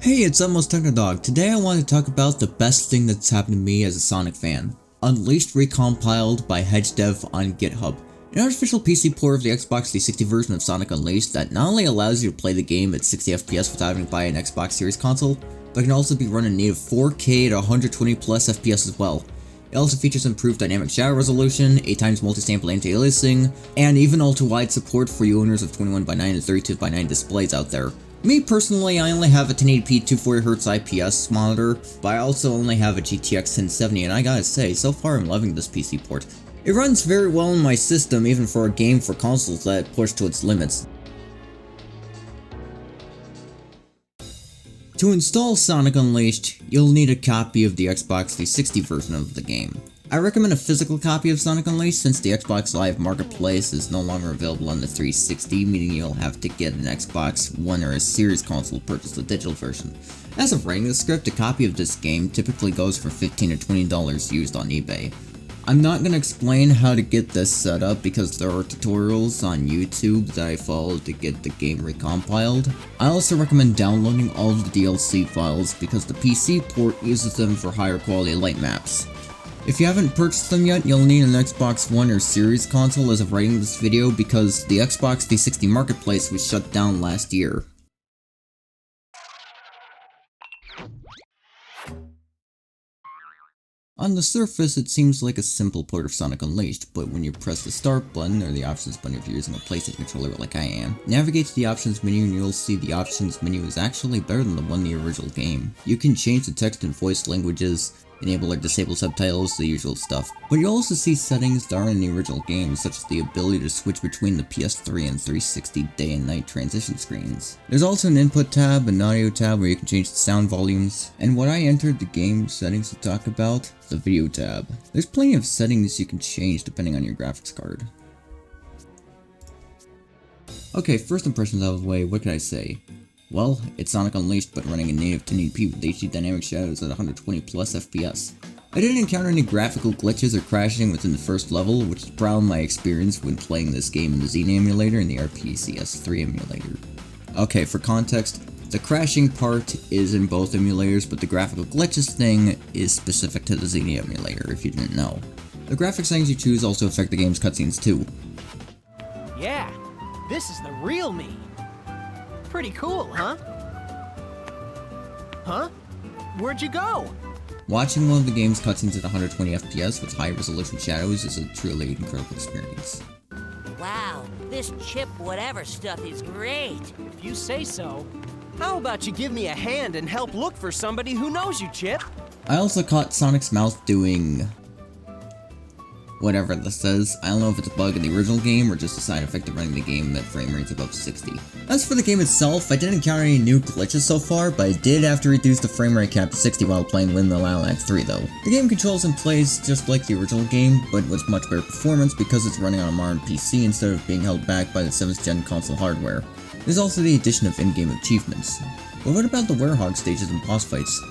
Hey, it's Almost Technodog. Today I want to talk about the best thing that's happened to me as a Sonic fan. Unleashed recompiled by HedgeDev on GitHub. An artificial PC port of the Xbox 360 version of Sonic Unleashed that not only allows you to play the game at 60 FPS without having to buy an Xbox Series console, but can also be run in native 4K at 120 plus FPS as well. It also features improved dynamic shadow resolution, 8x multi-sample anti-aliasing, and even ultra-wide support for you owners of 21x9 and 32x9 displays out there. Me personally, I only have a 1080p 240Hz IPS monitor, but I also only have a GTX 1070, and I gotta say, so far I'm loving this PC port. It runs very well in my system, even for a game for consoles that push to its limits. To install Sonic Unleashed, you'll need a copy of the Xbox 360 version of the game. I recommend a physical copy of Sonic Unleashed since the Xbox Live Marketplace is no longer available on the 360, meaning you'll have to get an Xbox One or a Series console to purchase the digital version. As of writing the script, a copy of this game typically goes for $15 to $20 used on eBay. I'm not going to explain how to get this set up because there are tutorials on YouTube that I follow to get the game recompiled. I also recommend downloading all of the DLC files because the PC port uses them for higher quality light maps. If you haven't purchased them yet, you'll need an Xbox One or Series console as of writing this video because the Xbox 360 Marketplace was shut down last year. On the surface, it seems like a simple port of Sonic Unleashed, but when you press the start button, or the options button if you're using a PlayStation controller like I am, navigate to the options menu and you'll see the options menu is actually better than the one in the original game. You can change the text and voice languages, enable or disable subtitles, the usual stuff. But you'll also see settings that are in the original game, such as the ability to switch between the PS3 and 360 day and night transition screens. There's also an input tab, an audio tab where you can change the sound volumes, and what I entered the game settings to talk about, the video tab. There's plenty of settings you can change depending on your graphics card. Okay, first impressions out of the way, what can I say? Well, it's Sonic Unleashed but running in native 1080p with HD dynamic shadows at 120 plus FPS. I didn't encounter any graphical glitches or crashing within the first level, which is probably my experience when playing this game in the Xena emulator and the RPCS3 emulator. Okay, for context, the crashing part is in both emulators, but the graphical glitches thing is specific to the Xena emulator, if you didn't know. The graphics settings you choose also affect the game's cutscenes too. Yeah, this is the real me. Pretty cool, huh? Huh? Where'd you go? Watching one of the game's cutscenes at 120 FPS with high resolution shadows is a truly incredible experience. Wow, this chip whatever stuff is great. If you say so. How about you give me a hand and help look for somebody who knows you, Chip? I also caught Sonic's mouth doing whatever this says. I don't know if it's a bug in the original game or just a side effect of running the game at frame rates above 60. As for the game itself, I didn't encounter any new glitches so far, but I did have to reduce the frame rate cap to 60 while playing Windmill Island Act 3 though. The game controls and plays just like the original game, but with much better performance because it's running on a modern PC instead of being held back by the 7th gen console hardware. There's also the addition of in-game achievements. But what about the Werehog stages and boss fights?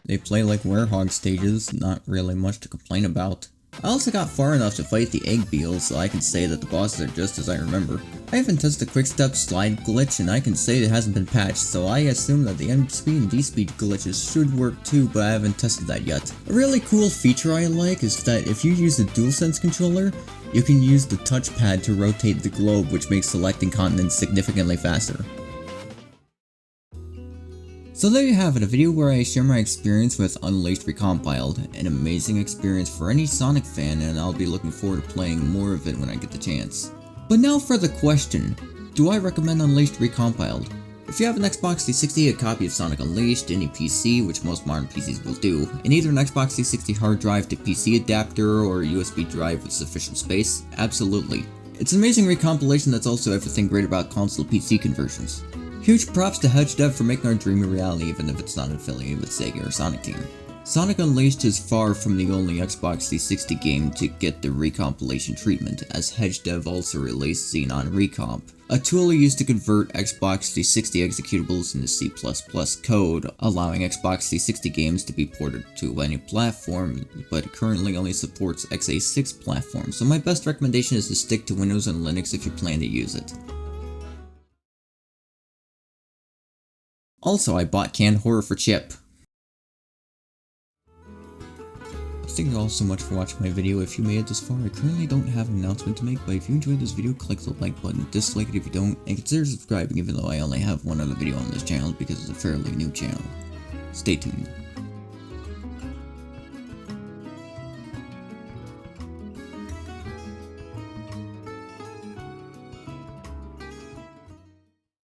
They play like Werehog stages, not really much to complain about. I also got far enough to fight the egg beetles, so I can say that the bosses are just as I remember. I haven't tested the quick step slide glitch, and I can say it hasn't been patched, so I assume that the M speed and D speed glitches should work too, but I haven't tested that yet. A really cool feature I like is that if you use the DualSense controller, you can use the touchpad to rotate the globe, which makes selecting continents significantly faster. So there you have it, a video where I share my experience with Unleashed Recompiled, an amazing experience for any Sonic fan, and I'll be looking forward to playing more of it when I get the chance. But now for the question, do I recommend Unleashed Recompiled? If you have an Xbox 360, a copy of Sonic Unleashed, any PC, which most modern PCs will do, and either an Xbox 360 hard drive to PC adapter or a USB drive with sufficient space, absolutely. It's an amazing recompilation that's also everything great about console PC conversions. Huge props to HedgeDev for making our dream a reality even if it's not affiliated with Sega or Sonic Team. Sonic Unleashed is far from the only Xbox 360 game to get the recompilation treatment, as HedgeDev also released Xenon Recomp, a tool used to convert Xbox 360 executables into C++ code, allowing Xbox 360 games to be ported to any platform, but it currently only supports x86 platforms, so my best recommendation is to stick to Windows and Linux if you plan to use it. Also, I bought canned horror for Chip. Thank you all so much for watching my video. If you made it this far, I currently don't have an announcement to make, but if you enjoyed this video, click the like button, dislike it if you don't, and consider subscribing even though I only have one other video on this channel because it's a fairly new channel. Stay tuned.